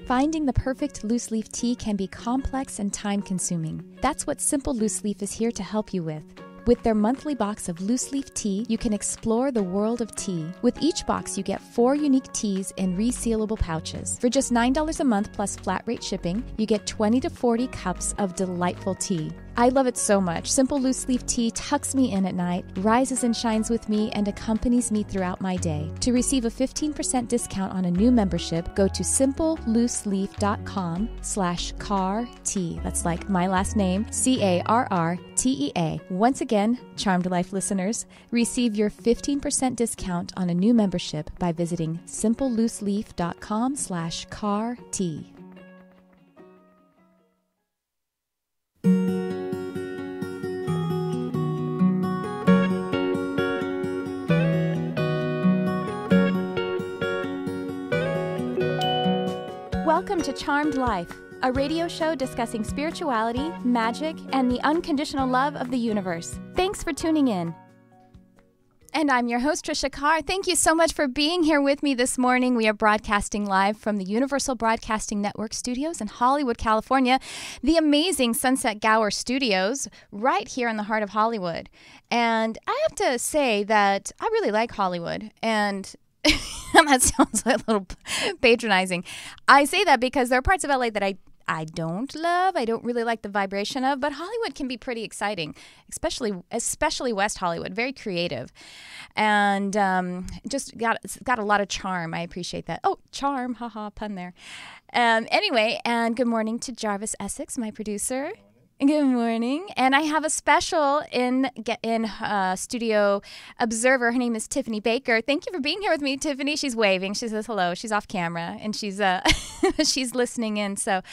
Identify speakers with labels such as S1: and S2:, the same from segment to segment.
S1: Finding the perfect loose leaf tea can be complex and time-consuming. That's what Simple Loose Leaf is here to help you with. With their monthly box of loose leaf tea, you can explore the world of tea. With each box, you get 4 unique teas in resealable pouches. For just $9 a month plus flat rate shipping, you get 20 to 40 cups of delightful tea. I love it so much. Simple Loose Leaf Tea tucks me in at night, rises and shines with me, and accompanies me throughout my day. To receive a 15% discount on a new membership, go to simplelooseleaf.com/CarTea. That's like my last name, CarRTEA. Once again, Charmed Life listeners, receive your 15% discount on a new membership by visiting simplelooseleaf.com/CarTea. Welcome to Charmed Life, a radio show discussing spirituality, magic, and the unconditional love of the universe. Thanks for tuning in. And I'm your host, Tricia Carr. Thank you so much for being here with me this morning. We are broadcasting live from the Universal Broadcasting Network studios in Hollywood, California, the amazing Sunset Gower Studios right here in the heart of Hollywood. And I have to say that I really like Hollywood, and that sounds like a little patronizing. I say that because there are parts of LA that I don't love. I don't really like the vibration of, but Hollywood can be pretty exciting, especially West Hollywood, very creative, and just got a lot of charm. I appreciate that. Oh, charm, haha, pun there. Anyway, and good morning to Jarvis Essex, my producer. Good morning. And I have a special in studio observer. Her name is Tiffany Baker. Thank you for being here with me, Tiffany. She's waving. She says hello. She's off camera, and she's she's listening in. So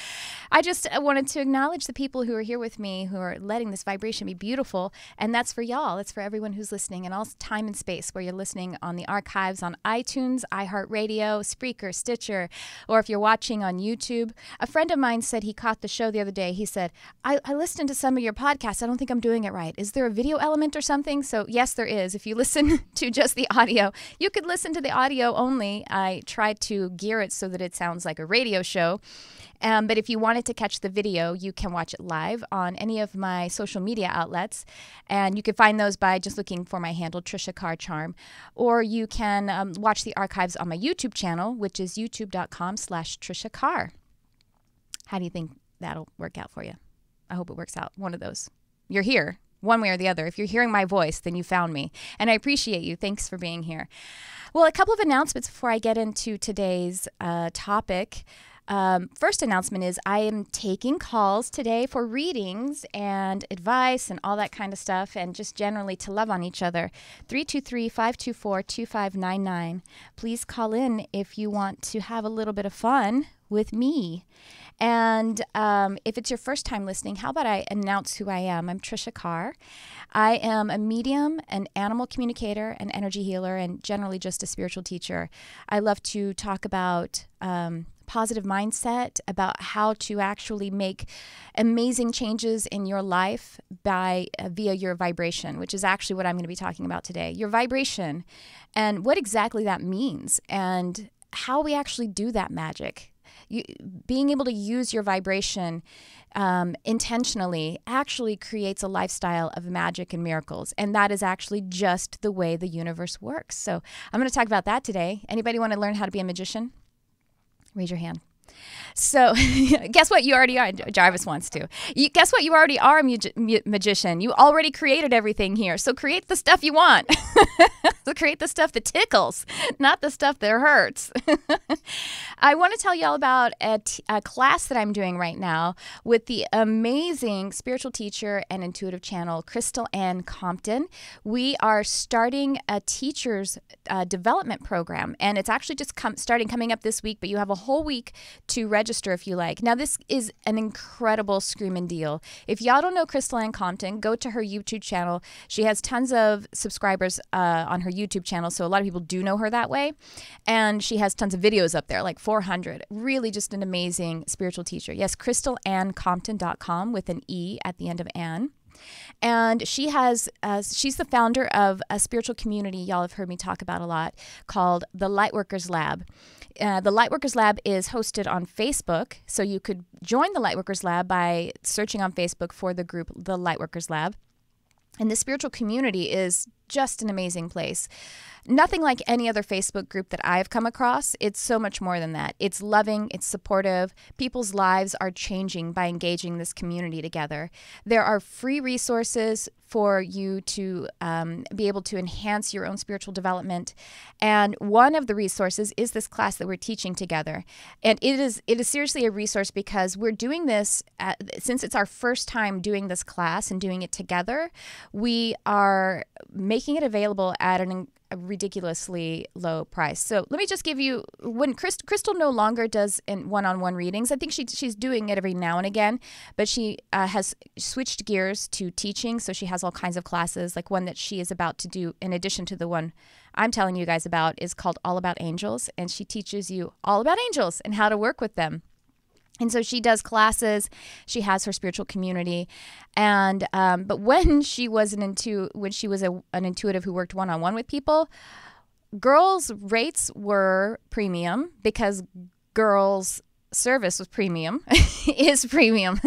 S1: I just wanted to acknowledge the people who are here with me, who are letting this vibration be beautiful. And that's for y'all. It's for everyone who's listening in all time and space, where you're listening on the archives on iTunes, iHeartRadio, Spreaker, Stitcher, or if you're watching on YouTube. A friend of mine said he caught the show the other day. He said, I listened to some of your podcasts. I don't think I'm doing it right. Is there a video element or something? So yes, there is. If you listen to just the audio, you could listen to the audio only. I tried to gear it so that it sounds like a radio show. But if you wanted to catch the video, you can watch it live on any of my social media outlets. And you can find those by just looking for my handle, Tricia Carr Charm. Or you can watch the archives on my YouTube channel, which is youtube.com/Tricia Carr. How do you think that'll work out for you? I hope it works out. One of those. You're here, one way or the other. If you're hearing my voice, then you found me. And I appreciate you. Thanks for being here. Well, a couple of announcements before I get into today's topic. First announcement is I am taking calls today for readings and advice and all that kind of stuff, and just generally to love on each other. 323-524-2599. Please call in if you want to have a little bit of fun with me. And if it's your first time listening, how about I announce who I am? I'm Tricia Carr. I am a medium, an animal communicator, an energy healer, and generally just a spiritual teacher. I love to talk about positive mindset, about how to actually make amazing changes in your life via your vibration, which is actually what I'm going to be talking about today. Your vibration and what exactly that means and how we actually do that magic. Being able to use your vibration intentionally actually creates a lifestyle of magic and miracles. And that is actually just the way the universe works. So I'm going to talk about that today. Anybody want to learn how to be a magician? Raise your hand. So guess what you already are? Jarvis wants to. Guess what you already are, a magician. You already created everything here. So create the stuff you want. So create the stuff that tickles, not the stuff that hurts. I want to tell you all about a class that I'm doing right now with the amazing spiritual teacher and intuitive channel, Crystal Ann Compton. We are starting a teacher's development program, and it's actually just coming up this week, but you have a whole week to register if you like. Now, this is an incredible screaming deal. If y'all don't know Crystal Ann Compton, go to her YouTube channel. She has tons of subscribers on her YouTube channel, so a lot of people do know her that way. And she has tons of videos up there, like 400. Really just an amazing spiritual teacher. Yes, crystalanncompton.com with an E at the end of Ann. And she's the founder of a spiritual community y'all have heard me talk about a lot called the Lightworkers Lab. The Lightworkers Lab is hosted on Facebook, so you could join the Lightworkers Lab by searching on Facebook for the group, the Lightworkers Lab. And the spiritual community is just an amazing place. Nothing like any other Facebook group that I've come across. It's so much more than that. It's loving, it's supportive. People's lives are changing by engaging this community together. There are free resources for you to be able to enhance your own spiritual development. And one of the resources is this class that we're teaching together. And it is seriously a resource because we're doing this, since it's our first time doing this class and doing it together, we are making it available at a ridiculously low price. So let me just give you, when Crystal no longer does one-on-one readings, I think she's doing it every now and again, but she has switched gears to teaching. So she has all kinds of classes, like one that she is about to do in addition to the one I'm telling you guys about is called All About Angels. And she teaches you all about angels and how to work with them. And so she does classes. She has her spiritual community, and but when she was an intuitive who worked one-on-one with people, girls' rates were premium because girls' service was premium, is premium.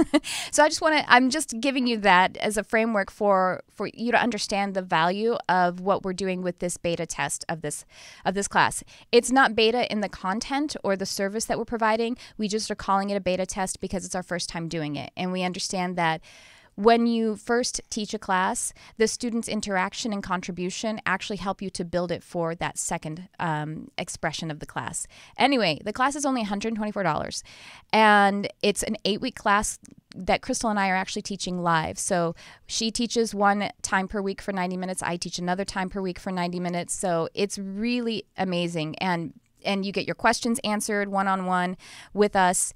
S1: So I'm just giving you that as a framework for you to understand the value of what we're doing with this beta test of this class. It's not beta in the content or the service that we're providing. We just are calling it a beta test because it's our first time doing it. And we understand that when you first teach a class, the student's interaction and contribution actually help you to build it for that second expression of the class. Anyway, the class is only $124, and it's an 8-week class that Crystal and I are actually teaching live. So she teaches one time per week for 90 minutes. I teach another time per week for 90 minutes. So it's really amazing. And you get your questions answered one-on-one with us.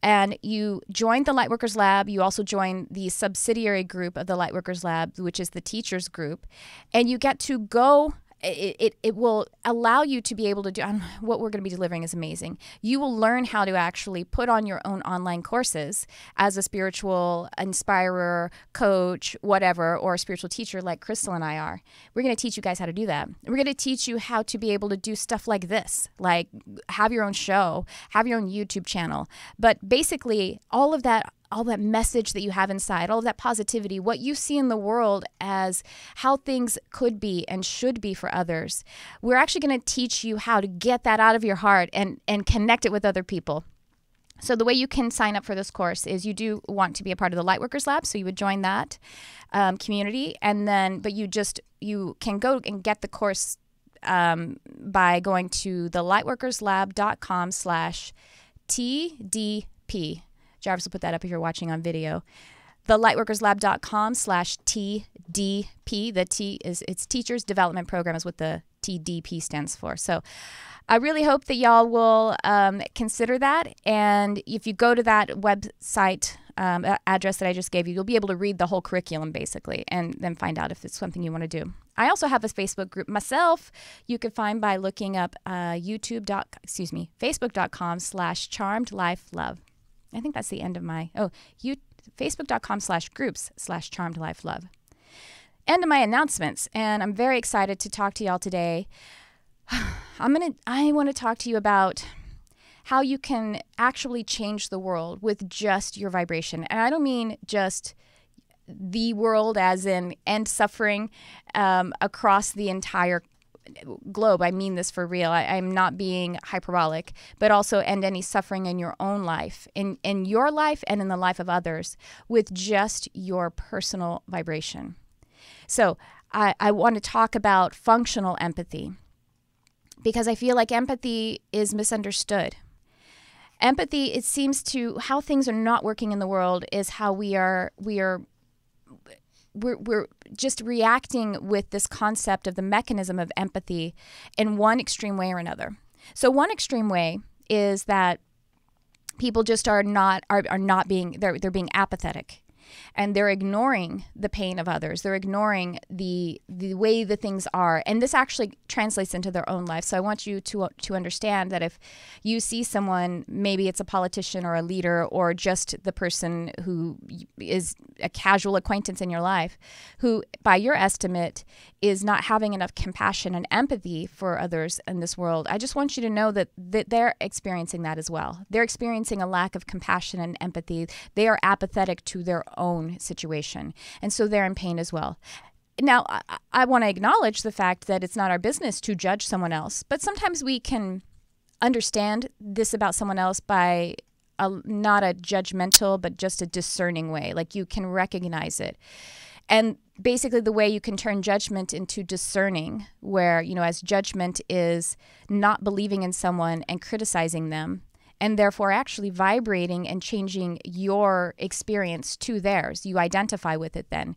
S1: And you join the Lightworkers Lab. You also join the subsidiary group of the Lightworkers Lab, which is the teachers group. And you get to go. It will allow you to be able to do what we're going to be delivering is amazing. You will learn how to actually put on your own online courses as a spiritual inspirer, coach, whatever, or a spiritual teacher like Crystal and I are. We're going to teach you guys how to do that. We're going to teach you how to be able to do stuff like this, like have your own show, have your own YouTube channel. But basically, all that message that you have inside, all of that positivity, what you see in the world as how things could be and should be for others. We're actually going to teach you how to get that out of your heart and connect it with other people. So the way you can sign up for this course is you do want to be a part of the Lightworkers Lab, so you would join that community, and then you can go and get the course by going to thelightworkerslab.com/TDP. Jarvis will put that up if you're watching on video. thelightworkerslab.com/TDP. The T it's Teachers Development Program is what the TDP stands for. So I really hope that y'all will consider that. And if you go to that website address that I just gave you, you'll be able to read the whole curriculum basically and then find out if it's something you want to do. I also have a Facebook group myself. You can find by looking up facebook.com/charmedlifelove. I think that's the end of my, facebook.com/groups/charmedlifelove. End of my announcements, and I'm very excited to talk to y'all today. I want to talk to you about how you can actually change the world with just your vibration. And I don't mean just the world as in end suffering across the entire globe. I mean this for real. I'm not being hyperbolic, but also end any suffering in your own life, in your life and in the life of others with just your personal vibration. So I want to talk about functional empathy because I feel like empathy is misunderstood. Empathy, it seems to how things are not working in the world is how we're just reacting with this concept of the mechanism of empathy in one extreme way or another. So one extreme way is that people just are being apathetic, and they're ignoring the pain of others. They're ignoring the way the things are, and this actually translates into their own life. So I want you to understand that if you see someone, maybe it's a politician or a leader or just the person who is a casual acquaintance in your life who, by your estimate, is not having enough compassion and empathy for others in this world, I just want you to know that they're experiencing that as well. They're experiencing a lack of compassion and empathy. They are apathetic to their own situation, and so they're in pain as well. Now, I want to acknowledge the fact that it's not our business to judge someone else, but sometimes we can understand this about someone else by not a judgmental, but just a discerning way. Like you can recognize it. And basically the way you can turn judgment into discerning, where, as judgment is not believing in someone and criticizing them, and therefore actually vibrating and changing your experience to theirs. You identify with it then.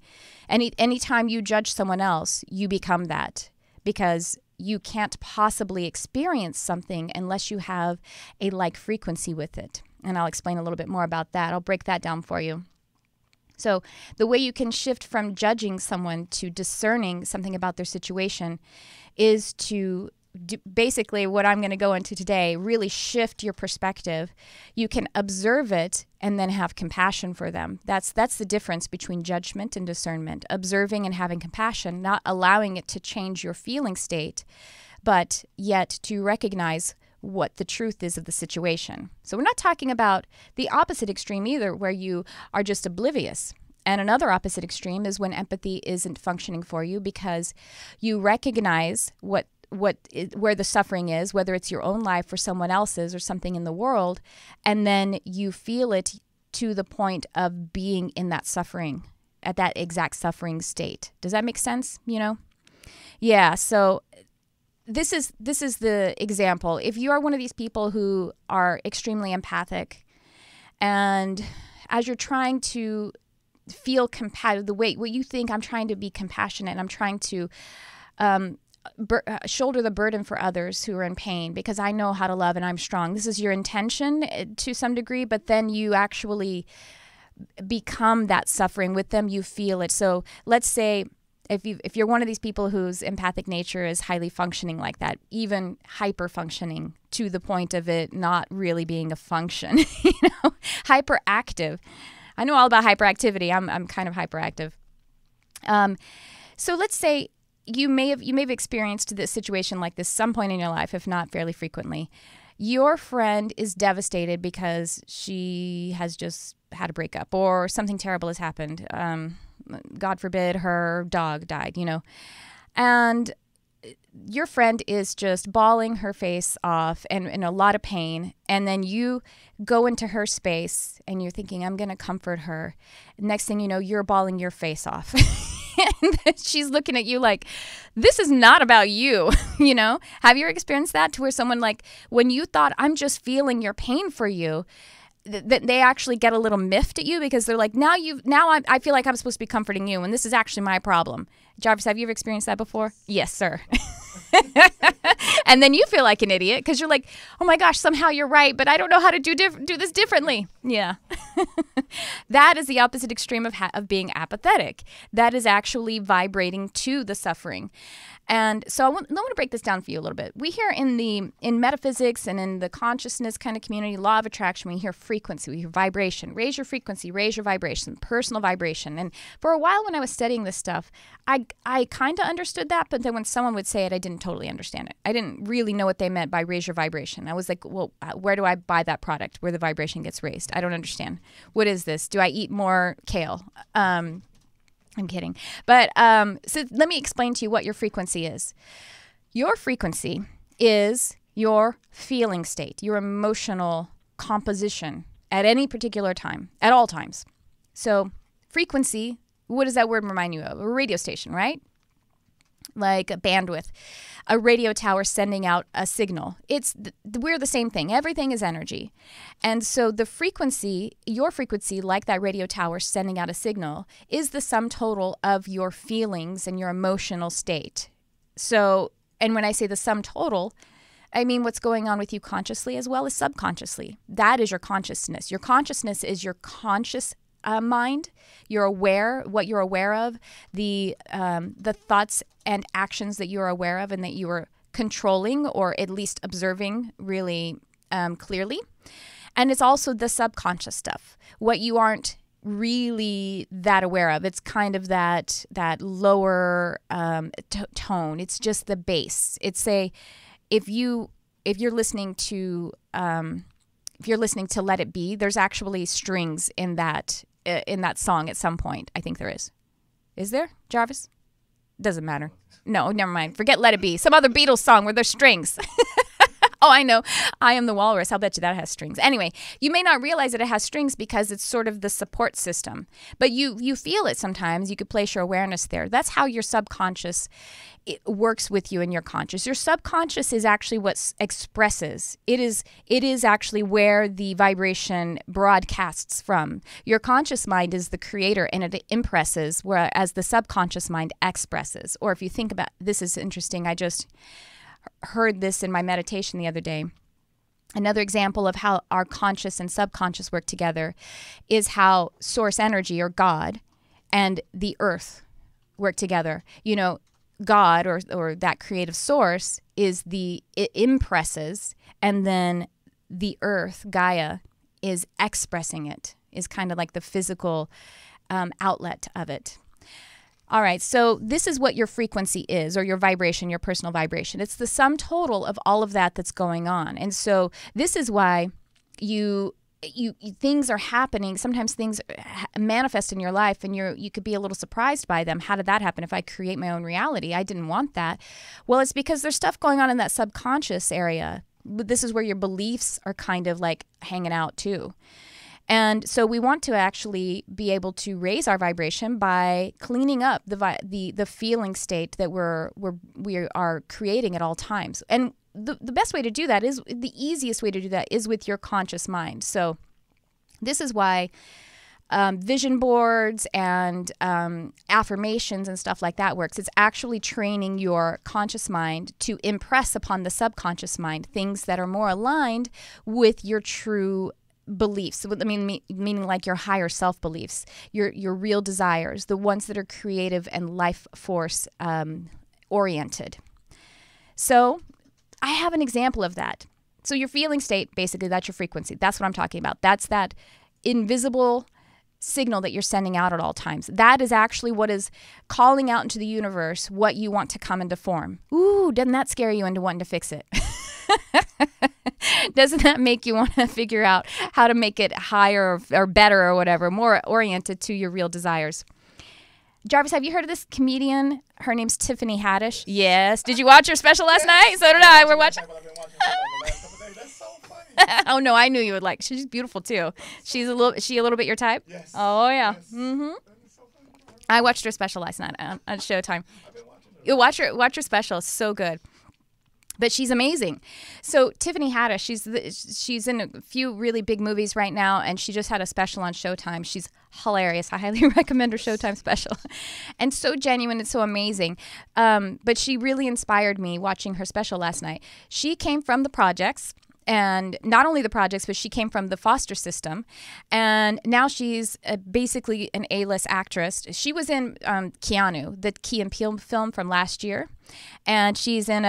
S1: Anytime you judge someone else, you become that, because you can't possibly experience something unless you have a like frequency with it. And I'll explain a little bit more about that. I'll break that down for you. So the way you can shift from judging someone to discerning something about their situation is to basically what I'm going to go into today, really shift your perspective. You can observe it and then have compassion for them. That's the difference between judgment and discernment. Observing and having compassion, not allowing it to change your feeling state, but yet to recognize what the truth is of the situation. So we're not talking about the opposite extreme either, where you are just oblivious. And another opposite extreme is when empathy isn't functioning for you because you recognize where the suffering is, whether it's your own life or someone else's or something in the world, and then you feel it to the point of being in that suffering, at that exact suffering state. Does that make sense? Yeah, so this is the example. If you are one of these people who are extremely empathic, and as you're trying to feel compassionate, what you think, I'm trying to be compassionate, and I'm trying to shoulder the burden for others who are in pain because I know how to love and I'm strong. This is your intention to some degree, but then you actually become that suffering with them. You feel it. So let's say if you're one of these people whose empathic nature is highly functioning like that, even hyper functioning to the point of it not really being a function, hyperactive. I know all about hyperactivity. I'm kind of hyperactive. So let's say you may have experienced this situation like this some point in your life, if not fairly frequently. Your friend is devastated because she has just had a breakup or something terrible has happened. God forbid her dog died, and your friend is just bawling her face off and in a lot of pain. And then you go into her space and you're thinking, I'm going to comfort her. Next thing you know, you're bawling your face off. And she's looking at you like, this is not about you, Have you experienced that to where someone like, when you thought I'm just feeling your pain for you, that they actually get a little miffed at you because they're like, now I feel like I'm supposed to be comforting you and this is actually my problem. Jarvis, have you ever experienced that before? Yes, sir. And then you feel like an idiot because you're like, oh my gosh, somehow you're right, but I don't know how to do this differently. Yeah. That is the opposite extreme of being apathetic. That is actually vibrating to the suffering. And so I want to break this down for you a little bit. We hear in metaphysics and in the consciousness kind of community, law of attraction, we hear frequency, we hear vibration. Raise your frequency, raise your vibration, personal vibration. And for a while when I was studying this stuff, I kind of understood that, but then when someone would say it, I didn't totally understand it. I didn't really know what they meant by raise your vibration. I was like, well, where do I buy that product where the vibration gets raised? I don't understand. What is this? Do I eat more kale? I'm kidding. But so let me explain to you what your frequency is. Your frequency is your feeling state, your emotional composition at any particular time, at all times. So frequency, what does that word remind you of? A radio station, right? Like a bandwidth, a radio tower sending out a signal. We're the same thing. Everything is energy. And so the frequency, your frequency, like that radio tower sending out a signal, is the sum total of your feelings and your emotional state. So, and when I say the sum total, I mean what's going on with you consciously as well as subconsciously. That is your consciousness. Your consciousness is your conscious mind. You're aware, what you're aware of, the thoughts and actions that you're aware of and that you are controlling or at least observing really clearly. And it's also the subconscious stuff, what you aren't really that aware of. It's kind of that lower tone. It's just the bass. It's if you're listening to Let It Be, there's actually strings in that song at some point. I think there is. Is there, Jarvis? Doesn't matter. No, never mind. Forget Let It Be. Some other Beatles song where there's strings. Oh, I know. I Am the Walrus. I'll bet you that has strings. Anyway, you may not realize that it has strings because it's sort of the support system. But you feel it sometimes. You could place your awareness there. That's how your subconscious works with you in your conscious. Your subconscious is actually what expresses. It is actually where the vibration broadcasts from. Your conscious mind is the creator, and it impresses, whereas the subconscious mind expresses. Or if you think about, this is interesting, I just heard this in my meditation the other day. Another example of how our conscious and subconscious work together is how source energy, or God, and the earth work together. You know, God, or that creative source, it impresses, and then the earth, Gaia, is expressing it, is kind of like the physical outlet of it. All right, so this is what your frequency is, or your vibration, your personal vibration. It's the sum total of all of that that's going on. And so this is why things are happening. Sometimes things manifest in your life, and you could be a little surprised by them. How did that happen? If I create my own reality, I didn't want that. Well, it's because there's stuff going on in that subconscious area. This is where your beliefs are kind of like hanging out too. And so we want to actually be able to raise our vibration by cleaning up the feeling state that we are creating at all times. And the best way to do that is, the easiest way to do that is with your conscious mind. So this is why vision boards and affirmations and stuff like that works. It's actually training your conscious mind to impress upon the subconscious mind things that are more aligned with your true beliefs. I mean, meaning like your higher self beliefs, your real desires, the ones that are creative and life force oriented. So I have an example of that. So your feeling state, basically, that's your frequency. That's what I'm talking about. That's that invisible signal that you're sending out at all times. That is actually what is calling out into the universe what you want to come into form. Ooh, doesn't that scare you into wanting to fix it? Doesn't that make you want to figure out how to make it higher or better or whatever, more oriented to your real desires? Jarvis, have you heard of this comedian? Her name's Tiffany Haddish. Yes. Did you watch her special last night? So did I. We're watching. Oh no, I knew you would like. She's beautiful too. She a little bit your type? Yes. Oh yeah. Yes. Mm-hmm. I watched her special last night on Showtime. You watch her special. It's so good. But she's amazing. So Tiffany Haddish, she's in a few really big movies right now, and she just had a special on Showtime. She's hilarious. I highly recommend her Showtime special. And so genuine and so amazing. But she really inspired me watching her special last night. She came from the projects. And not only the projects, but she came from the foster system. And now she's basically an A-list actress. She was in Keanu, the Key and Peele film from last year. And she's in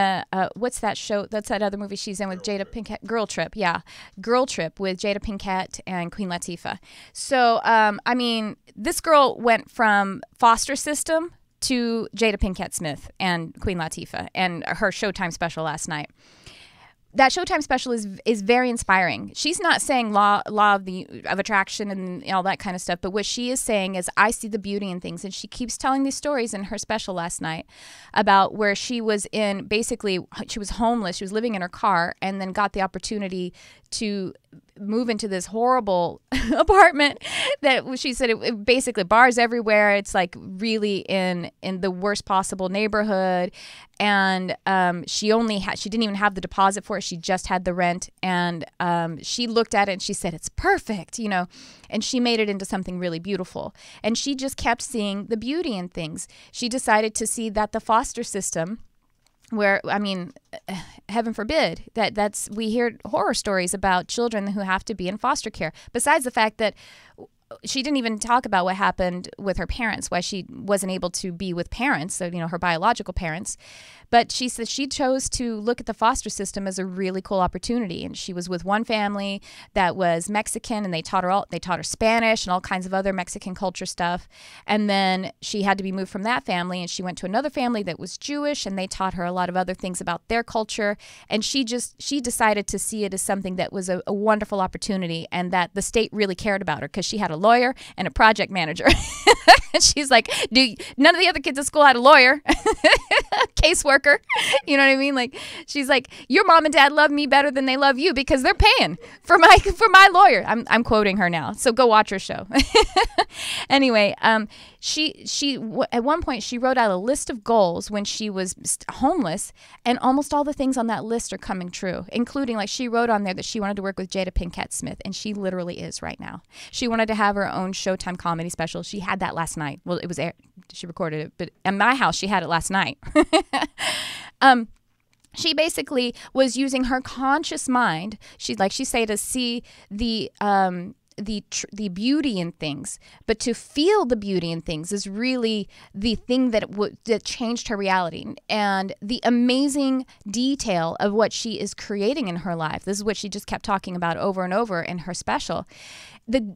S1: what's that show? That's that other movie she's in with Jada Pinkett. Girl Trip, yeah. Girl Trip with Jada Pinkett and Queen Latifah. So, I mean, this girl went from foster system to Jada Pinkett Smith and Queen Latifah, and her Showtime special last night. That Showtime special is very inspiring. She's not saying law of attraction and all that kind of stuff, but what she is saying is, I see the beauty in things. And she keeps telling these stories in her special last night about where she was she was homeless. She was living in her car, and then got the opportunity to move into this horrible apartment that she said it basically bars everywhere. It's like really in the worst possible neighborhood. And she didn't even have the deposit for it. She just had the rent. And she looked at it and she said, it's perfect, and she made it into something really beautiful. And she just kept seeing the beauty in things. She decided to see that the foster system, where, I mean, heaven forbid, we hear horror stories about children who have to be in foster care. Besides the fact that she didn't even talk about what happened with her parents, why she wasn't able to be with parents, so, her biological parents. But she said she chose to look at the foster system as a really cool opportunity. And she was with one family that was Mexican, and they taught her Spanish and all kinds of other Mexican culture stuff. And then she had to be moved from that family, and she went to another family that was Jewish, and they taught her a lot of other things about their culture. And she decided to see it as something that was a wonderful opportunity, and that the state really cared about her because she had a lawyer and a project manager. And she's like, none of the other kids at school had a lawyer, caseworker. You know what I mean? Like, she's like, your mom and dad love me better than they love you because they're paying for my lawyer. I'm quoting her now, so go watch her show. Anyway, she at one point she wrote out a list of goals when she was homeless, and almost all the things on that list are coming true, including, like, she wrote on there that she wanted to work with Jada Pinkett Smith, and she literally is right now. She wanted to have her own Showtime comedy special. She had that last night. Well, it was aired. She recorded it, but at my house she had it last night. She basically was using her conscious mind. She say to see the beauty in things, but to feel the beauty in things is really the thing that changed her reality, and the amazing detail of what she is creating in her life. This is what she just kept talking about over and over in her special. The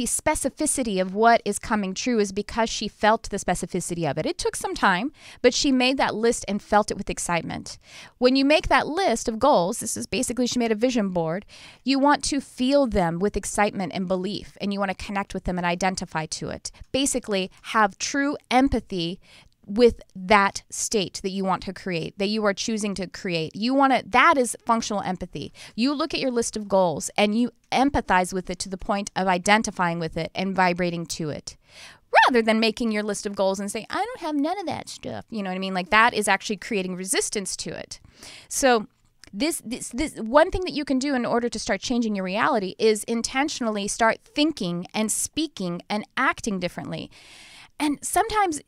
S1: specificity of what is coming true is because she felt the specificity of it. It took some time, but she made that list and felt it with excitement. When you make that list of goals, this is basically, she made a vision board. You want to feel them with excitement and belief, and you want to connect with them and identify to it. Basically, have true empathy with that state that you want to create, that you are choosing to create. That is functional empathy. You look at your list of goals and you empathize with it to the point of identifying with it and vibrating to it, rather than making your list of goals and say, I don't have none of that stuff. You know what I mean? Like, that is actually creating resistance to it. So this one thing that you can do in order to start changing your reality is intentionally start thinking and speaking and acting differently. And sometimes,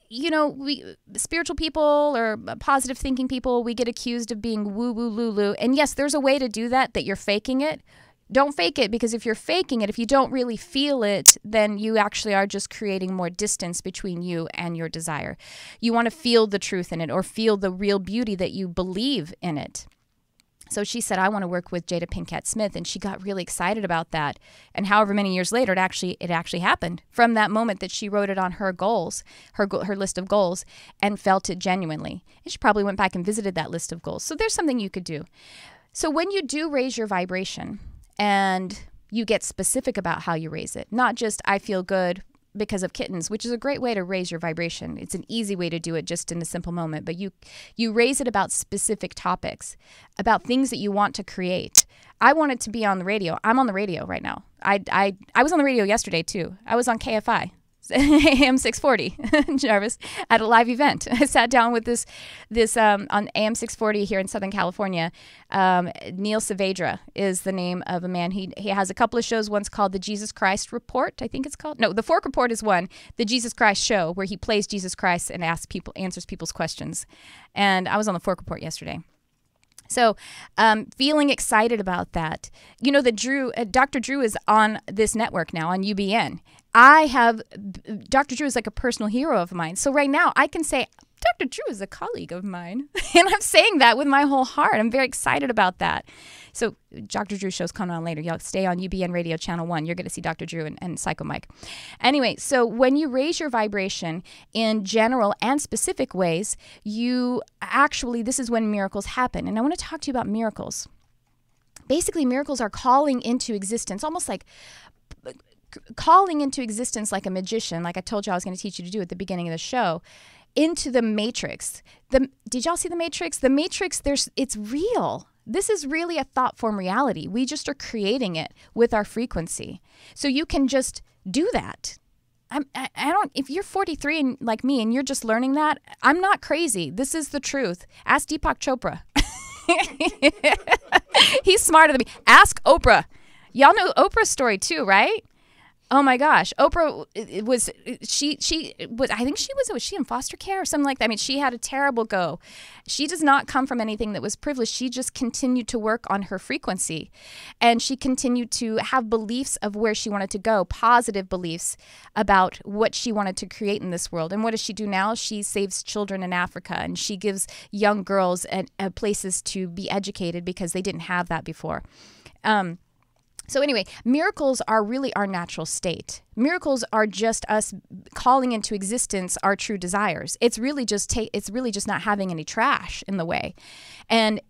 S1: you know, we spiritual people or positive thinking people, we get accused of being woo-woo lulu. And yes, there's a way to do that you're faking it. Don't fake it, because if you're faking it, if you don't really feel it, then you actually are just creating more distance between you and your desire. You want to feel the truth in it, or feel the real beauty that you believe in it. So she said, I want to work with Jada Pinkett Smith, and she got really excited about that. And however many years later, it actually happened from that moment that she wrote it on her goals, her list of goals, and felt it genuinely. And she probably went back and visited that list of goals. So there's something you could do. So when you do raise your vibration, and you get specific about how you raise it, not just I feel good because of kittens, which is a great way to raise your vibration. It's an easy way to do it just in a simple moment, but you raise it about specific topics, about things that you want to create. I want it to be on the radio. I'm on the radio right now. I was on the radio yesterday too. I was on KFI. AM 640, Jarvis, at a live event. I sat down with this on AM 640 here in Southern California. Neil Saavedra is the name of a man. He has a couple of shows. One's called the Jesus Christ Report, I think it's called. No, the Fork Report is one. The Jesus Christ Show, where he plays Jesus Christ and answers people's questions. And I was on the Fork Report yesterday. So feeling excited about that. You know that Dr. Drew is on this network now, on UBN. Dr. Drew is like a personal hero of mine. So right now I can say, Dr. Drew is a colleague of mine. And I'm saying that with my whole heart. I'm very excited about that. So Dr. Drew show's coming on later. Y'all stay on UBN Radio Channel 1. You're going to see Dr. Drew and Psycho Mike. Anyway, so when you raise your vibration in general and specific ways, this is when miracles happen. And I want to talk to you about miracles. Basically, miracles are calling into existence, almost like calling into existence like a magician, like I told you I was going to teach you to do at the beginning of the show, into the Matrix. Did y'all see the Matrix? The Matrix, it's real. This is really a thought form reality. We just are creating it with our frequency. So you can just do that. If you're 43 and like me and you're just learning that, I'm not crazy. This is the truth. Ask Deepak Chopra. He's smarter than me. Ask Oprah. Y'all know Oprah's story too, right? Oh my gosh, Oprah she was, I think was she in foster care or something like that? I mean, she had a terrible go. She does not come from anything that was privileged. She just continued to work on her frequency, and she continued to have beliefs of where she wanted to go, positive beliefs about what she wanted to create in this world. And what does she do now? She saves children in Africa, and she gives young girls places to be educated because they didn't have that before. So anyway, miracles are really our natural state. Miracles are just us calling into existence our true desires. It's really just not having any trash in the way. And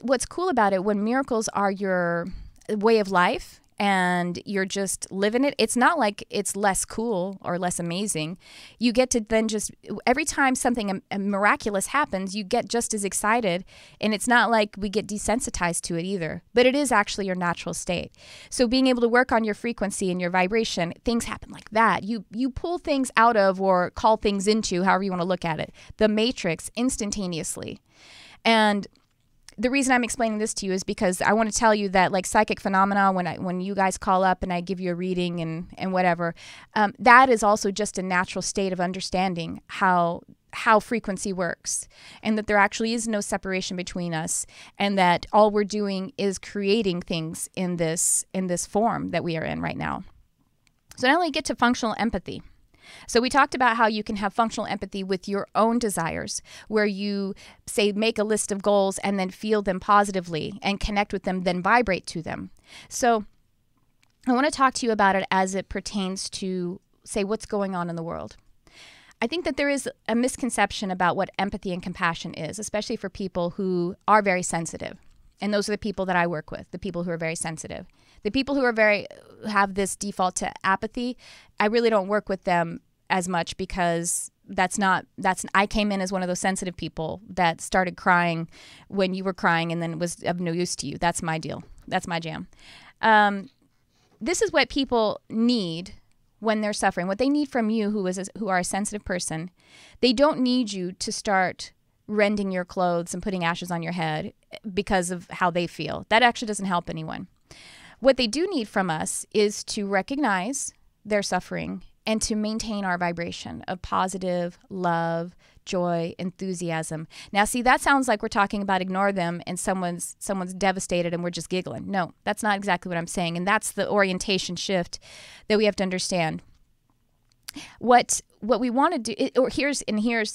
S1: what's cool about it, when miracles are your way of life and you're just living it, it's not like it's less cool or less amazing. You get to then just, every time something miraculous happens, you get just as excited. And it's not like we get desensitized to it either, but it is actually your natural state. So being able to work on your frequency and your vibration, things happen like that. You pull things out of, or call things into, however you want to look at it, the matrix instantaneously. And the reason I'm explaining this to you is because I want to tell you that, like, psychic phenomena, when you guys call up and I give you a reading and whatever, that is also just a natural state of understanding how frequency works, and that there actually is no separation between us, and that all we're doing is creating things in this form that we are in right now. So now we get to functional empathy. So we talked about how you can have functional empathy with your own desires, where you, say, make a list of goals and then feel them positively and connect with them, then vibrate to them. So I want to talk to you about it as it pertains to, say, what's going on in the world. I think that there is a misconception about what empathy and compassion is, especially for people who are very sensitive. And those are the people that I work with, the people who are very sensitive. The people who are have this default to apathy, I really don't work with them as much, because I came in as one of those sensitive people that started crying when you were crying and then was of no use to you. That's my deal. That's my jam. This is what people need when they're suffering. What they need from you, who are a sensitive person. They don't need you to start rending your clothes and putting ashes on your head because of how they feel. That actually doesn't help anyone. What they do need from us is to recognize their suffering and to maintain our vibration of positive love, joy, enthusiasm. Now, see, that sounds like we're talking about ignore them and someone's devastated and we're just giggling. No, that's not exactly what I'm saying. And that's the orientation shift that we have to understand. What we want to do, here's,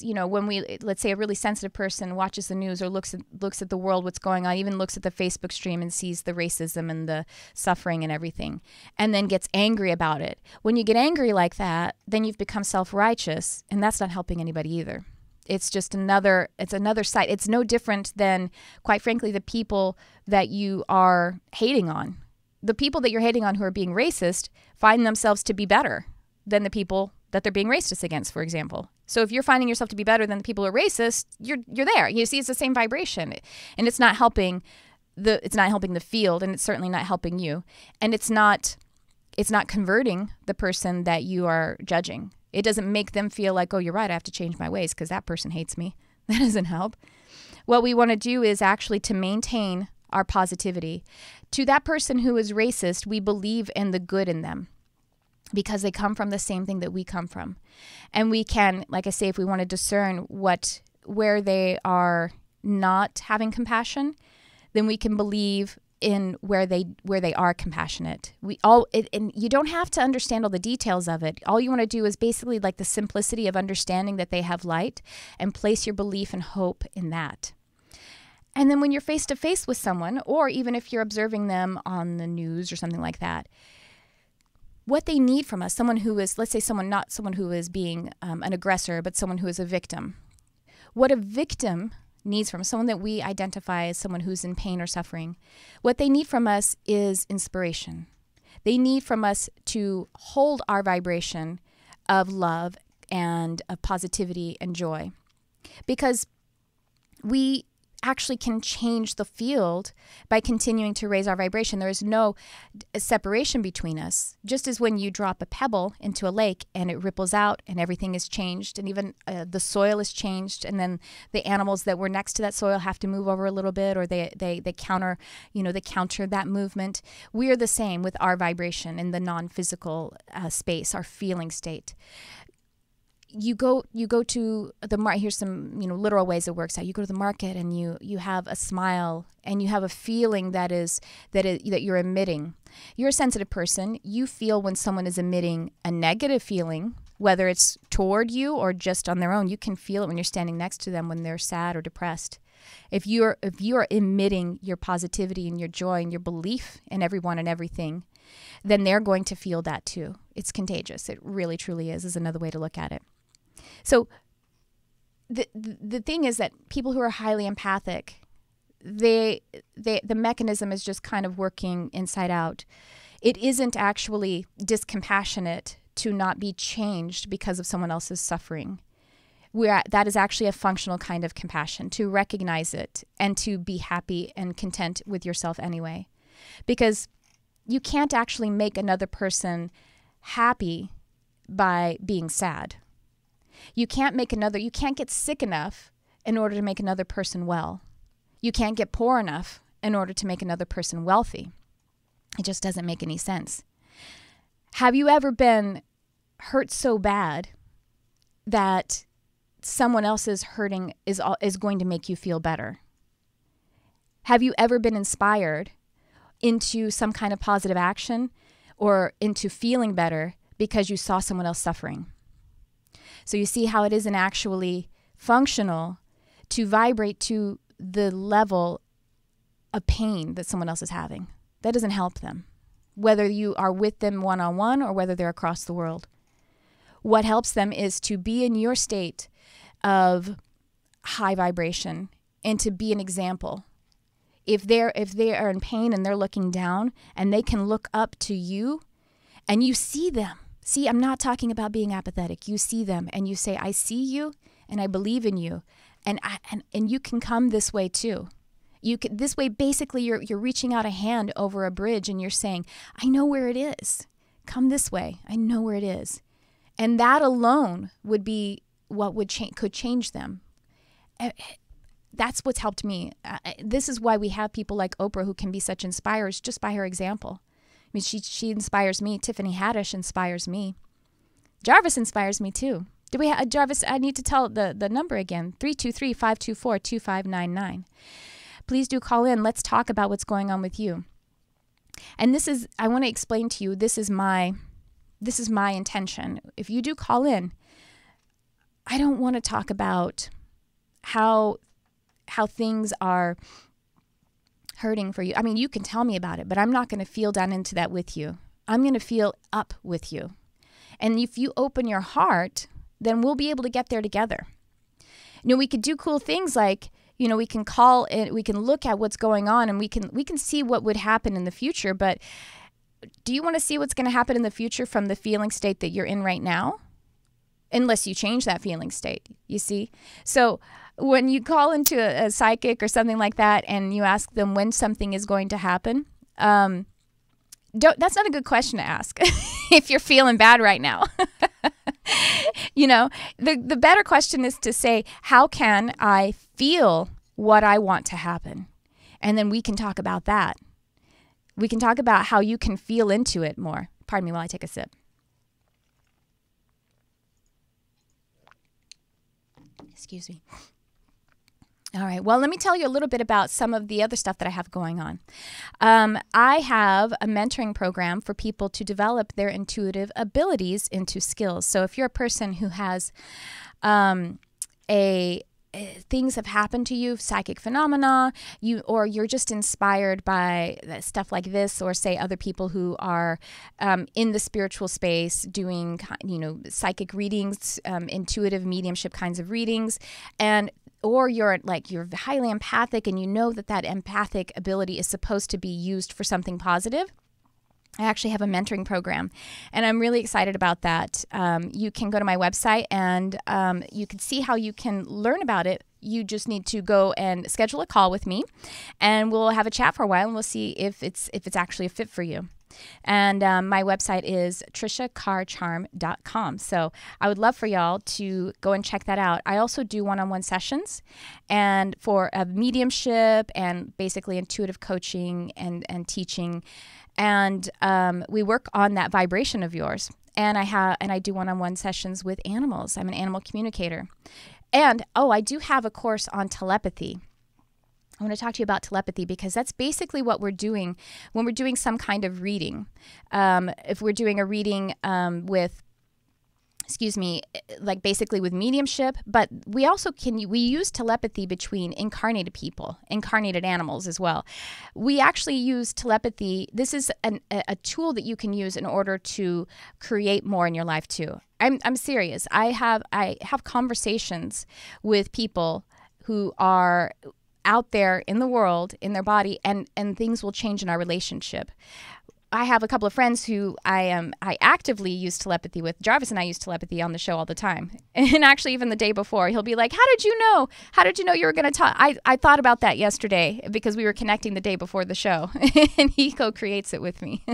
S1: you know, when let's say a really sensitive person watches the news or looks at the world, what's going on, even looks at the Facebook stream and sees the racism and the suffering and everything, and then gets angry about it. When you get angry like that, then you've become self-righteous, and that's not helping anybody either. It's just another side. It's no different than, quite frankly, the people that you are hating on. The people that you're hating on who are being racist find themselves to be better than the people that they're being racist against, for example. So if you're finding yourself to be better than the people who are racist, you're there. You see, it's the same vibration, and it's not helping the field, and it's certainly not helping you, and it's not converting the person that you are judging. It doesn't make them feel like, oh, you're right, I have to change my ways because that person hates me. That doesn't help. What we want to do is actually to maintain our positivity. To that person who is racist, we believe in the good in them, because they come from the same thing that we come from. And we can, like I say, if we want to discern where they are not having compassion, then we can believe in where they are compassionate. And you don't have to understand all the details of it. All you want to do is basically like the simplicity of understanding that they have light, and place your belief and hope in that. And then when you're face to face with someone, or even if you're observing them on the news or something like that, what they need from us, someone who is, let's say not someone who is being an aggressor, but someone who is a victim. What a victim needs from us, someone that we identify as someone who's in pain or suffering, what they need from us is inspiration. They need from us to hold our vibration of love and of positivity and joy. Because we actually can change the field by continuing to raise our vibration. There is no separation between us. Just as when you drop a pebble into a lake and it ripples out and everything is changed, and even the soil is changed, and then the animals that were next to that soil have to move over a little bit, or they counter, they counter that movement. We are the same with our vibration in the non-physical space, our feeling state. You go to the market. Here's some literal ways it works out. You go to the market and you have a smile and you have a feeling that you're emitting. You're a sensitive person. You feel when someone is emitting a negative feeling, whether it's toward you or just on their own. You can feel it when you're standing next to them when they're sad or depressed. If you are emitting your positivity and your joy and your belief in everyone and everything, then they're going to feel that too. It's contagious. It really truly is another way to look at it. So the thing is that people who are highly empathic, the mechanism is just kind of working inside out. It isn't actually discompassionate to not be changed because of someone else's suffering. That is actually a functional kind of compassion, to recognize it and to be happy and content with yourself anyway. Because you can't actually make another person happy by being sad. You can't get sick enough in order to make another person well. You can't get poor enough in order to make another person wealthy. It just doesn't make any sense. Have you ever been hurt so bad that someone else's hurting is going to make you feel better? Have you ever been inspired into some kind of positive action or into feeling better because you saw someone else suffering? So you see how it isn't actually functional to vibrate to the level of pain that someone else is having. That doesn't help them, whether you are with them one-on-one or whether they're across the world. What helps them is to be in your state of high vibration and to be an example. If they are in pain and they're looking down and they can look up to you and you see them. See, I'm not talking about being apathetic. You see them and you say, I see you and I believe in you. And you can come this way too. This way, basically, you're reaching out a hand over a bridge and you're saying, I know where it is. Come this way. I know where it is. And that alone would be what could change them. That's what's helped me. This is why we have people like Oprah who can be such inspirers just by her example. I mean, she inspires me. Tiffany Haddish inspires me. Jarvis inspires me too. Jarvis, I need to tell the number again, 323-524-2599. Please do call in. Let's talk about what's going on with you. And I want to explain to you, this is my intention. If you do call in, I don't want to talk about how things are hurting for you. I mean, you can tell me about it, but I'm not going to feel down into that with you. I'm going to feel up with you. And if you open your heart, then we'll be able to get there together. We could do cool things like, we can call it, we can look at what's going on and we can see what would happen in the future. But do you want to see what's going to happen in the future from the feeling state that you're in right now? Unless you change that feeling state, you see? So when you call into a psychic or something like that and you ask them when something is going to happen, that's not a good question to ask if you're feeling bad right now. The better question is to say, how can I feel what I want to happen? And then we can talk about that. We can talk about how you can feel into it more. Pardon me while I take a sip. Excuse me. All right. Well, let me tell you a little bit about some of the other stuff that I have going on. I have a mentoring program for people to develop their intuitive abilities into skills. So if you're a person who has things have happened to you, psychic phenomena, or you're just inspired by stuff like this, or say other people who are in the spiritual space doing, psychic readings, intuitive mediumship kinds of readings, or you're highly empathic and you know that empathic ability is supposed to be used for something positive. I actually have a mentoring program, and I'm really excited about that. You can go to my website, and you can see how you can learn about it. you just need to go and schedule a call with me, and we'll have a chat for a while, and we'll see if it's actually a fit for you. And my website is triciacarcharm.com. So I would love for y'all to go and check that out. I also do one-on-one sessions and for mediumship and basically intuitive coaching and teaching. And we work on that vibration of yours. And I do one-on-one sessions with animals. I'm an animal communicator. And, I do have a course on telepathy. I want to talk to you about telepathy because that's basically what we're doing when we're doing some kind of reading. If we're doing a reading like basically with mediumship, but we also we use telepathy between incarnated people, incarnated animals as well. We actually use telepathy. This is a tool that you can use in order to create more in your life too. I'm serious. I have conversations with people who are out there in the world, in their body, and things will change in our relationship. I have a couple of friends who I actively use telepathy with. Jarvis and I use telepathy on the show all the time. And actually, even the day before, he'll be like, how did you know? How did you know you were going to talk? I thought about that yesterday because we were connecting the day before the show. And he co-creates it with me.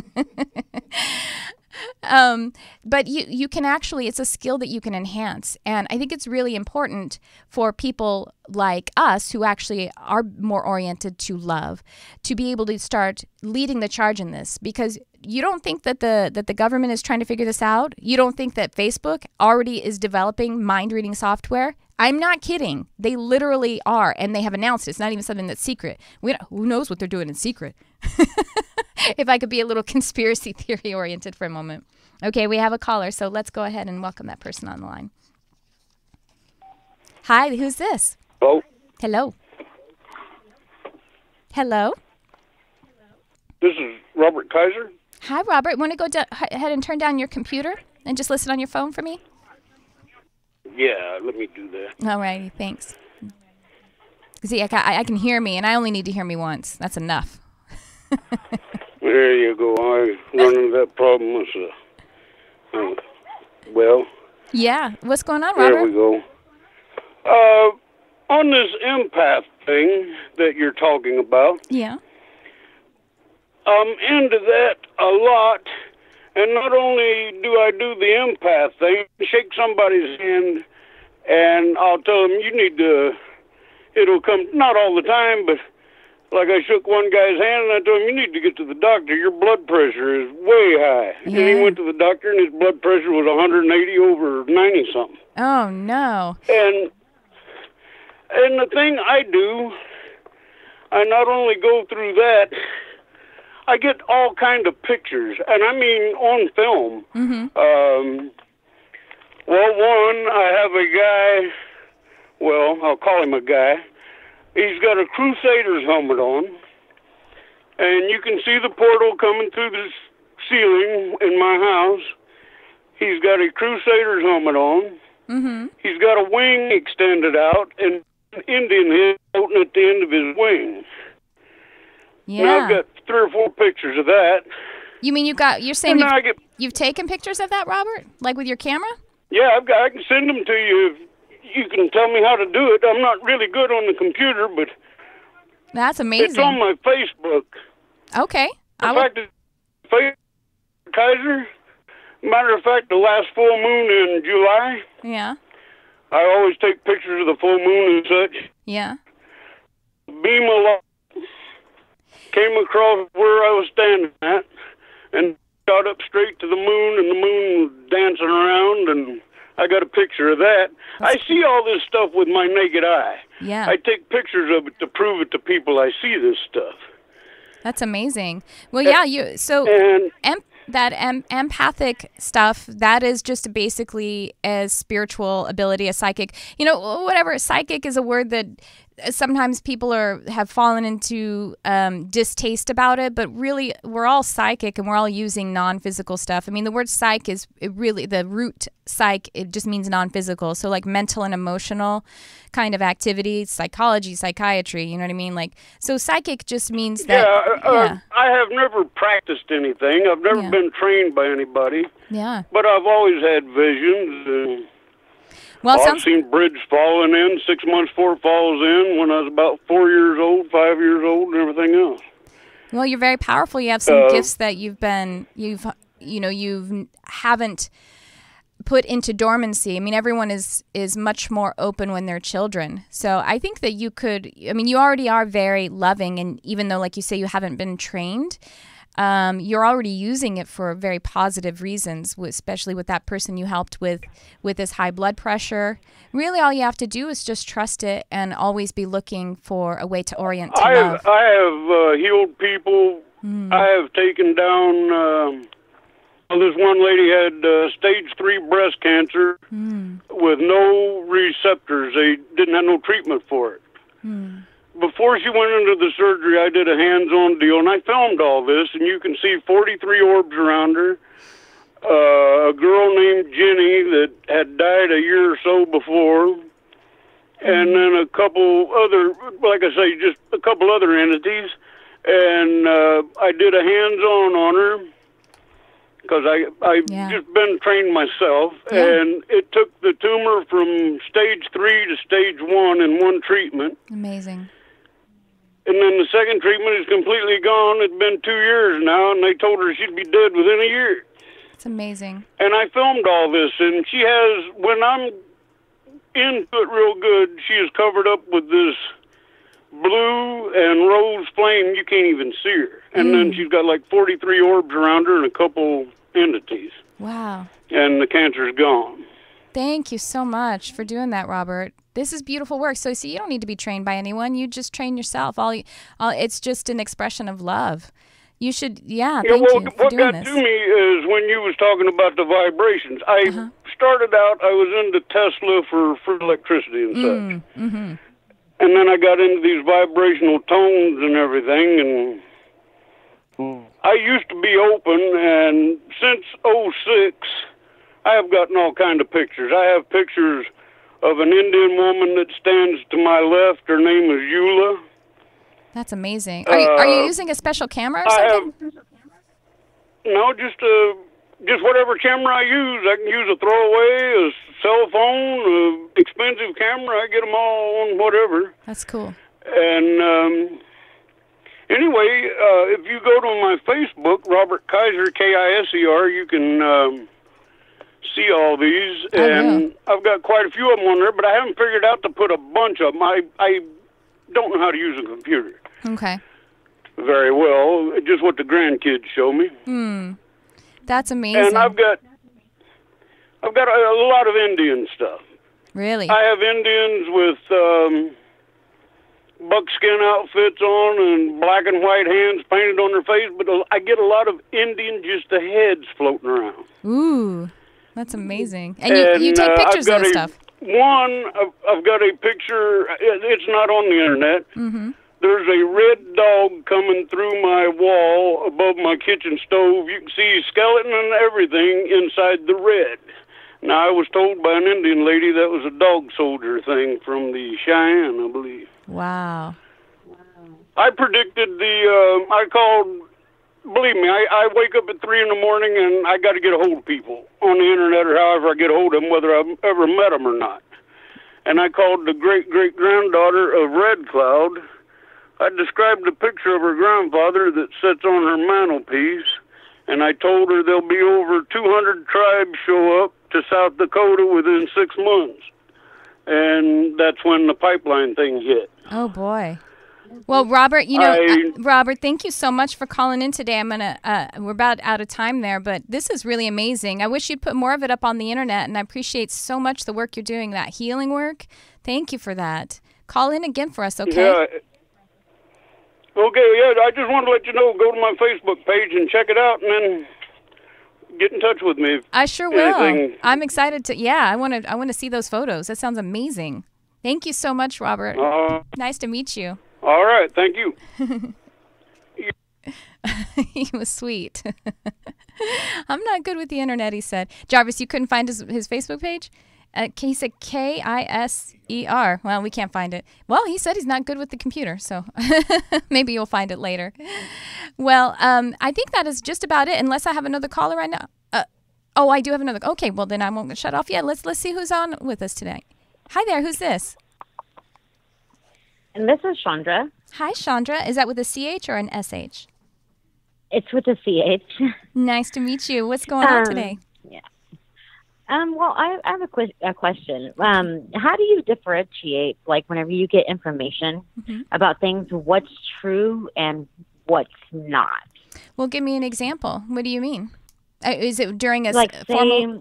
S1: But you can actually, it's a skill that you can enhance. And I think it's really important for people like us who actually are more oriented to love to be able to start leading the charge in this, because you don't think that the government is trying to figure this out. You don't think that Facebook already is developing mind reading software. I'm not kidding. They literally are, and they have announced it. It's not even something that's secret. Who knows what they're doing in secret? If I could be a little conspiracy theory oriented for a moment. Okay, we have a caller, so let's go ahead and welcome that person on the line. Hi, who's this?
S2: Hello?
S1: Hello? Hello?
S2: This is Robert Kaiser.
S1: Hi, Robert. Want to go ahead and turn down your computer and just listen on your phone for me?
S2: Yeah, let me do that.
S1: All righty, thanks. See, I can hear me, and I only need to hear me once. That's enough.
S2: There you go. I run into that problem myself. Well.
S1: Yeah. What's going on, Robert?
S2: There we go. On this empath thing that you're talking about.
S1: Yeah.
S2: I'm into that a lot. And not only do I do the empath thing, shake somebody's hand, and I'll tell them, you need to, it'll come, not all the time, but like I shook one guy's hand and I told him, you need to get to the doctor. Your blood pressure is way high. Yeah. And he went to the doctor and his blood pressure was 180 over 90 something.
S1: Oh, no.
S2: And the thing I do, I not only go through that, I get all kind of pictures, and I mean on film. Mm-hmm. I have a guy, I'll call him a guy. He's got a Crusaders helmet on, and you can see the portal coming through the ceiling in my house. He's got a Crusaders helmet on. Mm-hmm. He's got a wing extended out, and an Indian head floating at the end of his wing.
S1: Yeah.
S2: Now I've got 3 or 4 pictures of that.
S1: You mean you're saying you've taken pictures of that, Robert? Like with your camera?
S2: Yeah, I can send them to you if you can tell me how to do it. I'm not really good on the computer, but
S1: that's amazing.
S2: It's on my Facebook.
S1: Okay.
S2: Kaiser. Matter of fact, the last full moon in July.
S1: Yeah.
S2: I always take pictures of the full moon and such.
S1: Yeah.
S2: Beam of light came across where I was standing at and shot up straight to the moon, and the moon was dancing around, and I got a picture of that. I see all this stuff with my naked eye.
S1: Yeah.
S2: I take pictures of it to prove it to people I see this stuff.
S1: That's amazing. Well, yeah, empathic stuff, that is just basically a spiritual ability, a psychic. You know, whatever, psychic is a word that sometimes people have fallen into distaste about it, but really we're all psychic and we're all using non-physical stuff. I mean, the word psych is really the root psych. It just means non-physical. So like mental and emotional kind of activity, psychology, psychiatry, you know what I mean? Like, so psychic just means that.
S2: I have never practiced anything. I've never been trained by anybody.
S1: Yeah.
S2: But I've always had visions.
S1: Well,
S2: I've seen bridge falling in 6 months before it falls in when I was about 4 years old, 5 years old, and everything else.
S1: Well, you're very powerful. You have some gifts that you haven't put into dormancy. I mean, everyone is much more open when they're children. So I think that you could, I mean, you already are very loving, and even though, like you say, you haven't been trained, you're already using it for very positive reasons, especially with that person you helped with this high blood pressure. Really, all you have to do is just trust it and always be looking for a way to orient to love.
S2: I have healed people. I have taken down, this one lady had stage 3 breast cancer with no receptors. They didn't have no treatment for it. Before she went into the surgery, I did a hands-on deal, and I filmed all this, and you can see 43 orbs around her. A girl named Jenny that had died a year or so before, and then a couple other, like I say, just a couple other entities. And I did a hands-on on her because I've just been trained myself, and it took the tumor from stage 3 to stage 1 in one treatment.
S1: Amazing.
S2: And then the second treatment is completely gone. It's been 2 years now, and they told her she'd be dead within a year.
S1: It's amazing.
S2: And I filmed all this, and she has, when I'm into it real good, she is covered up with this blue and rose flame. You can't even see her. And then she's got like 43 orbs around her and a couple entities.
S1: Wow. And
S2: the cancer's gone.
S1: Thank you so much for doing that, Robert. This is beautiful work. So, see, you don't need to be trained by anyone. You just train yourself. It's just an expression of love. You should, thank you for
S2: what
S1: doing
S2: got to me is when you was talking about the vibrations. I started out, I was into Tesla for electricity and such. And then I got into these vibrational tones and everything, and I used to be open, and since '06, I have gotten all kind of pictures. I have pictures of an Indian woman that stands to my left. Her name is Eula.
S1: That's amazing. Are you using a special camera or something?
S2: No, just whatever camera I use. I can use a throwaway, a cell phone, a expensive camera. I get them all on whatever.
S1: That's cool.
S2: And anyway, if you go to my Facebook, Robert Kaiser, Kiser, you can see all these. And I've got quite a few of them on there, but I haven't figured out to put a bunch of them. I don't know how to use a computer.
S1: Okay.
S2: Very well. Just what the grandkids show me.
S1: That's amazing.
S2: And I've got a lot of Indian stuff.
S1: Really?
S2: I have Indians with buckskin outfits on and black and white hands painted on their face, but I get a lot of Indian just the heads floating around.
S1: Ooh, that's amazing. And you take pictures of this stuff.
S2: I've got a picture. It's not on the internet. There's a red dog coming through my wall above my kitchen stove. You can see his skeleton and everything inside the red. Now, I was told by an Indian lady that was a dog soldier thing from the Cheyenne, I believe.
S1: Wow.
S2: I predicted I called, believe me, I wake up at 3 in the morning and I got to get a hold of people on the internet or however I get a hold of them, whether I've ever met them or not. And I called the great-great-granddaughter of Red Cloud. I described the picture of her grandfather that sits on her mantelpiece, and I told her there'll be over 200 tribes show up to South Dakota within 6 months. And that's when the pipeline thing hit.
S1: Oh, boy. Well, Robert, Robert, thank you so much for calling in today. We're about out of time there, but this is really amazing. I wish you'd put more of it up on the internet, and I appreciate so much the work you're doing, that healing work. Thank you for that. Call in again for us, okay?
S2: Yeah. Okay, I just want to let you know, go to my Facebook page and check it out, and then get in touch with me.
S1: I sure will. I'm excited to. Yeah, I want to see those photos. That sounds amazing. Thank you so much, Robert. Nice to meet you.
S2: All right, thank you.
S1: He was sweet. I'm not good with the internet, he said. Jarvis, you couldn't find his Facebook page? He said Kiser. Well, we can't find it. Well, he said he's not good with the computer, so maybe you'll find it later. Well, I think that is just about it, unless I have another caller right now. Oh, I do have another. Okay, well then I won't shut off yet. Let's see who's on with us tonight. Hi there, who's this?
S3: And this is Chandra.
S1: Hi, Chandra. Is that with a CH or an SH?
S3: It's with a CH.
S1: Nice to meet you. What's going on today?
S3: Yeah. Well, I have a question. How do you differentiate, like, whenever you get information about things, what's true and what's not?
S1: Well, give me an example. What do you mean? Is it during a
S3: like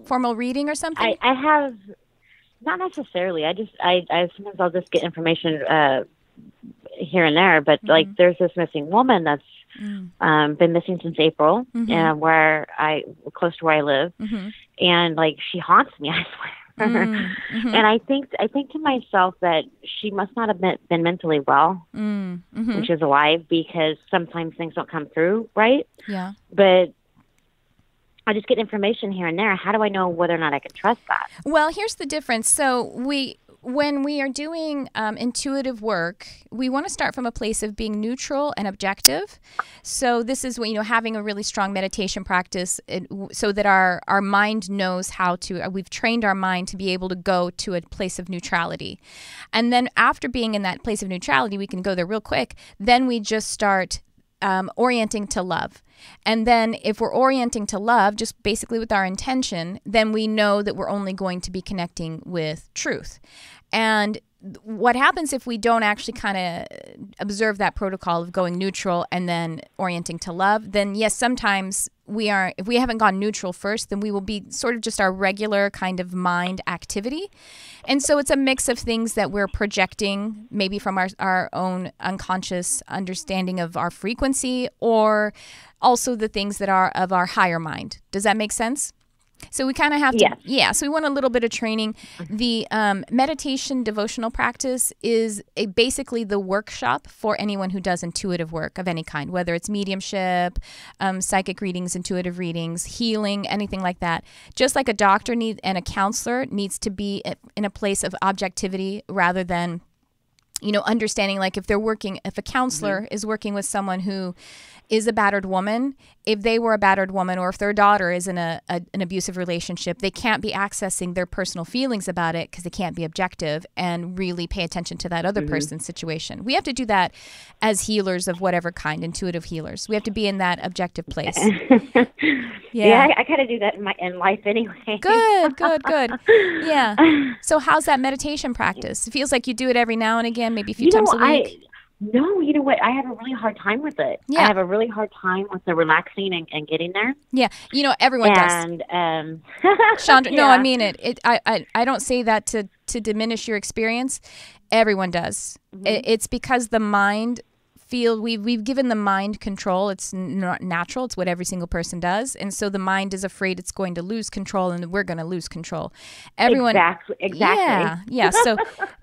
S1: formal reading or something?
S3: I have, not necessarily. I sometimes I'll just get information here and there, but like there's this missing woman that's been missing since April, close to where I live, and like she haunts me, I swear. And I think to myself that she must not have been mentally well, which is a lie, because sometimes things don't come through right.
S1: Yeah.
S3: But I just get information here and there. How do I know whether or not I can trust that?
S1: Well, here's the difference. So when we are doing intuitive work, we want to start from a place of being neutral and objective. So this is when, having a really strong meditation practice so that our mind knows how to, we've trained our mind to be able to go to a place of neutrality. And then after being in that place of neutrality, we can go there real quick. Then we just start orienting to love. And then if we're orienting to love, just basically with our intention, then we know that we're only going to be connecting with truth. And what happens if we don't actually kind of observe that protocol of going neutral and then orienting to love, then yes, sometimes if we haven't gone neutral first, then we will be sort of just our regular kind of mind activity. And so it's a mix of things that we're projecting, maybe from our own unconscious understanding of our frequency, or also the things that are of our higher mind. Does that make sense? So we kind of have to, so we want a little bit of training. The meditation devotional practice is basically the workshop for anyone who does intuitive work of any kind, whether it's mediumship, psychic readings, intuitive readings, healing, anything like that. Just like a doctor and a counselor needs to be in a place of objectivity rather than, understanding, like if a counselor is working with someone who is a battered woman, if they were a battered woman, or if their daughter is in an abusive relationship, they can't be accessing their personal feelings about it because they can't be objective and really pay attention to that other person's situation. We have to do that as healers of whatever kind, intuitive healers. We have to be in that objective place.
S3: I kind of do that in life anyway.
S1: Good. Yeah. So how's that meditation practice? It feels like you do it every now and again, maybe a few times a week.
S3: No, you know what? I have a really hard time with it. Yeah. I have a really hard time with the relaxing and getting there.
S1: Yeah, everyone does.
S3: And
S1: Chandra, no, I mean it. I don't say that to diminish your experience. Everyone does. It's because the mind we've given the mind control. It's not natural. It's what every single person does, and so the mind is afraid it's going to lose control, and we're going to lose control. Everyone,
S3: exactly.
S1: Yeah. So,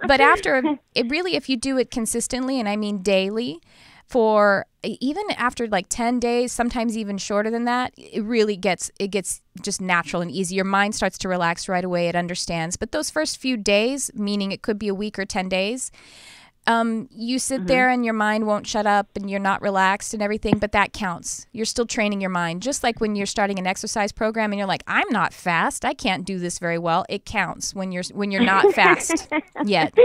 S1: but if you do it consistently, and I mean daily, for even after like 10 days, sometimes even shorter than that, it gets just natural and easy. Your mind starts to relax right away. It understands. But those first few days, meaning it could be a week or 10 days. You sit there and your mind won't shut up and you're not relaxed and everything, but that counts. You're still training your mind. Just like when you're starting an exercise program and you're like, I'm not fast. I can't do this very well. It counts when you're not fast yet,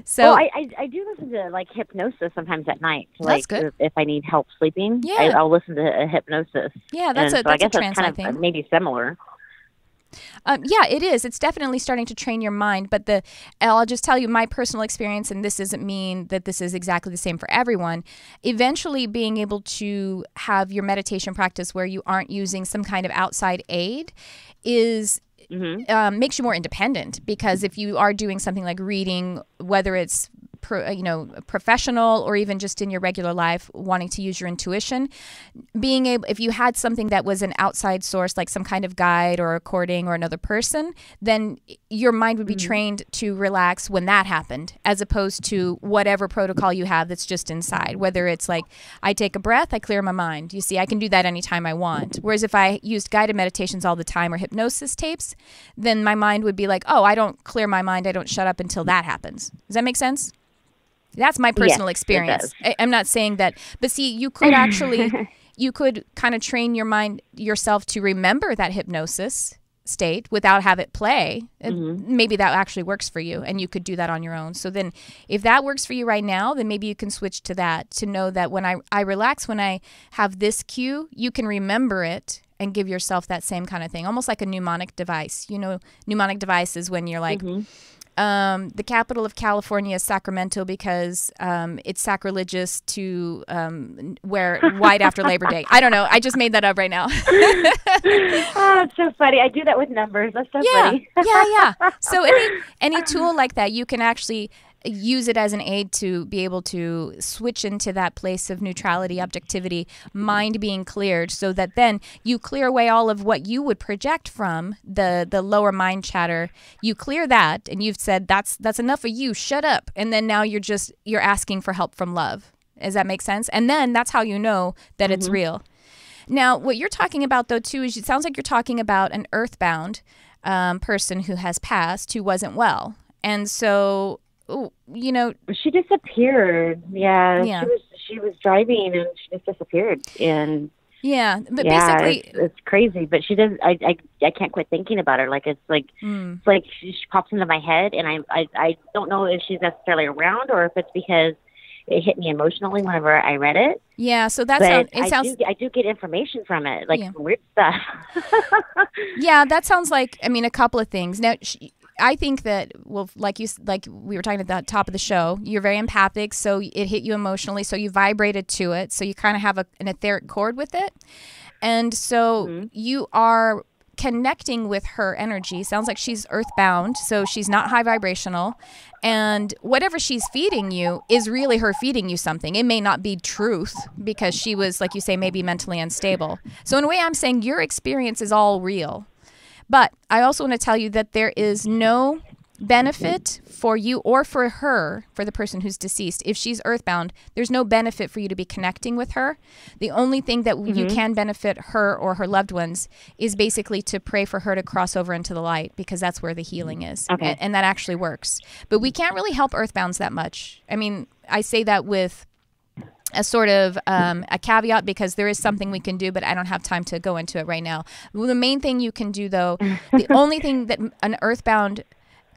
S1: So
S3: I do listen to like hypnosis sometimes at night.
S1: That's good.
S3: If I need help sleeping, I'll listen to a hypnosis.
S1: Yeah, that's a
S3: kind of maybe similar.
S1: Yeah, it is. It's definitely starting to train your mind. But I'll just tell you my personal experience, and this doesn't mean that this is exactly the same for everyone. Eventually, being able to have your meditation practice where you aren't using some kind of outside aid makes you more independent. Because if you are doing something like reading, whether it's professional or even just in your regular life, wanting to use your intuition, if you had something that was an outside source, like some kind of guide or a recording or another person, then your mind would be trained to relax when that happened, as opposed to whatever protocol you have that's just inside. Whether it's like, I take a breath, I clear my mind. You see, I can do that anytime I want. Whereas if I used guided meditations all the time or hypnosis tapes, then my mind would be like, oh, I don't clear my mind, I don't shut up until that happens. Does that make sense? That's my personal experience. I'm not saying that, but see, you could actually, you could kind of train your mind yourself to remember that hypnosis state without have it play. Maybe that actually works for you, and you could do that on your own. So then if that works for you right now, then maybe you can switch to that, to know that when I relax, when I have this cue, you can remember it and give yourself that same kind of thing, almost like a mnemonic device. You know, mnemonic device is when you're like, the capital of California is Sacramento because it's sacrilegious to wear white after Labor Day. I don't know. I just made that up right now.
S3: Oh, it's so funny. I do that with numbers. That's so funny.
S1: Yeah. So any tool like that, you can actually use it as an aid to be able to switch into that place of neutrality, objectivity, mind being cleared, so that then you clear away all of what you would project from the lower mind chatter. You clear that, and you've said, that's enough of you, shut up. And then now you're asking for help from love. Does that make sense? And then that's how you know that it's real. Now, what you're talking about, though, too, is it sounds like you're talking about an earthbound person who has passed, who wasn't well. And so, you know,
S3: she disappeared. Yeah. She was driving and she just disappeared. And
S1: but basically,
S3: it's crazy. But she does. I can't quit thinking about her. Like it's like she pops into my head, and I don't know if she's necessarily around or if it's because it hit me emotionally whenever I read it.
S1: Yeah, so that's
S3: I do get information from it, like weird stuff.
S1: Yeah, that sounds like, I mean, a couple of things. Now, I think that, well, like we were talking at the top of the show, you're very empathic, so it hit you emotionally, so you vibrated to it, so you kind of have an etheric cord with it, and so you are connecting with her energy. Sounds like she's earthbound, so she's not high vibrational, and whatever she's feeding you is really her feeding you something. It may not be truth because she was, like you say, maybe mentally unstable. So in a way, I'm saying your experience is all real. But I also want to tell you that there is no benefit for you or for her, for the person who's deceased. If she's earthbound, there's no benefit for you to be connecting with her. The only thing that you can benefit her or her loved ones is basically to pray for her to cross over into the light, because that's where the healing is. Okay. And that actually works. But we can't really help earthbounds that much. I mean, I say that with a sort of a caveat, because there is something we can do, but I don't have time to go into it right now. The main thing you can do, though, the only thing that an earthbound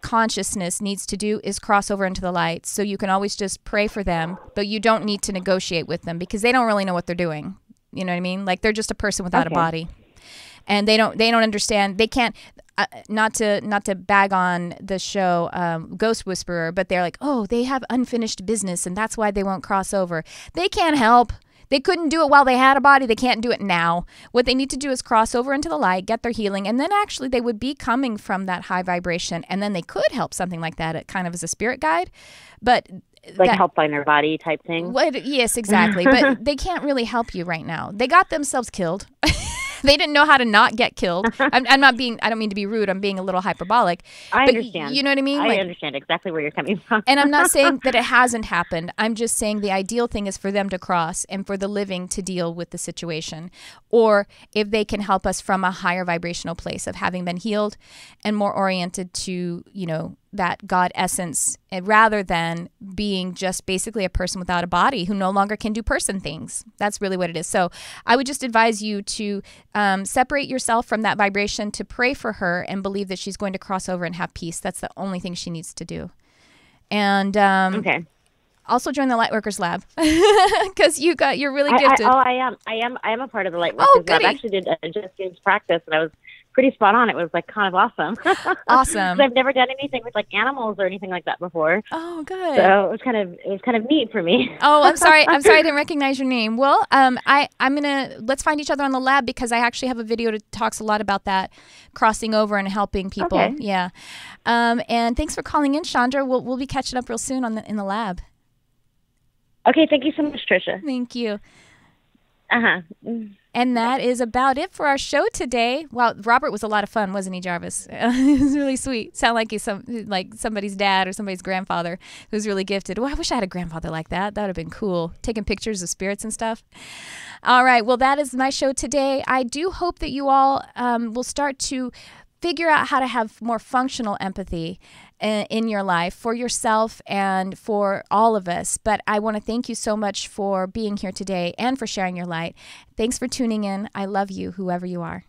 S1: consciousness needs to do is cross over into the light. So you can always just pray for them, but you don't need to negotiate with them, because they don't really know what they're doing. You know what I mean? Like, they're just a person without a body, and they don't understand. They can't. Not to bag on the show Ghost Whisperer, but they're like, oh, they have unfinished business, and that's why they won't cross over. They can't help. They couldn't do it while they had a body. They can't do it now. What they need to do is cross over into the light, get their healing, and then actually they would be coming from that high vibration, and then they could help something like that, kind of as a spirit guide. But
S3: like help find their body type thing.
S1: Yes, exactly. But they can't really help you right now. They got themselves killed. They didn't know how to not get killed. I don't mean to be rude. I'm being a little hyperbolic.
S3: I understand.
S1: You know what I mean?
S3: I understand exactly where you're coming from.
S1: And I'm not saying that it hasn't happened. I'm just saying the ideal thing is for them to cross and for the living to deal with the situation. Or if they can help us from a higher vibrational place of having been healed and more oriented to, that God essence, rather than being just basically a person without a body who no longer can do person things. That's really what it is. So I would just advise you to separate yourself from that vibration, to pray for her and believe that she's going to cross over and have peace. That's the only thing she needs to do. And also join the Lightworkers Lab, because you're really gifted.
S3: I am a part of the Lightworkers Lab. I actually did a Just Games practice, and I was pretty spot on. It was like kind of awesome.
S1: Awesome.
S3: I've never done anything with like animals or anything like that before.
S1: Oh, good.
S3: So it was kind of neat for me.
S1: Oh, I'm sorry. I didn't recognize your name. Well, let's find each other on the lab, because I actually have a video that talks a lot about that, crossing over and helping people. Okay. Yeah. And thanks for calling in, Chandra. We'll be catching up real soon in the lab.
S3: Okay. Thank you so much, Tricia.
S1: Thank you. And that is about it for our show today. Wow, Robert was a lot of fun, wasn't he, Jarvis? He was really sweet. Sound like he's somebody's dad or somebody's grandfather who's really gifted. Well, I wish I had a grandfather like that. That would have been cool, taking pictures of spirits and stuff. All right, well, that is my show today. I do hope that you all will start to figure out how to have more functional empathy in your life for yourself and for all of us. But I want to thank you so much for being here today and for sharing your light. Thanks for tuning in. I love you, whoever you are.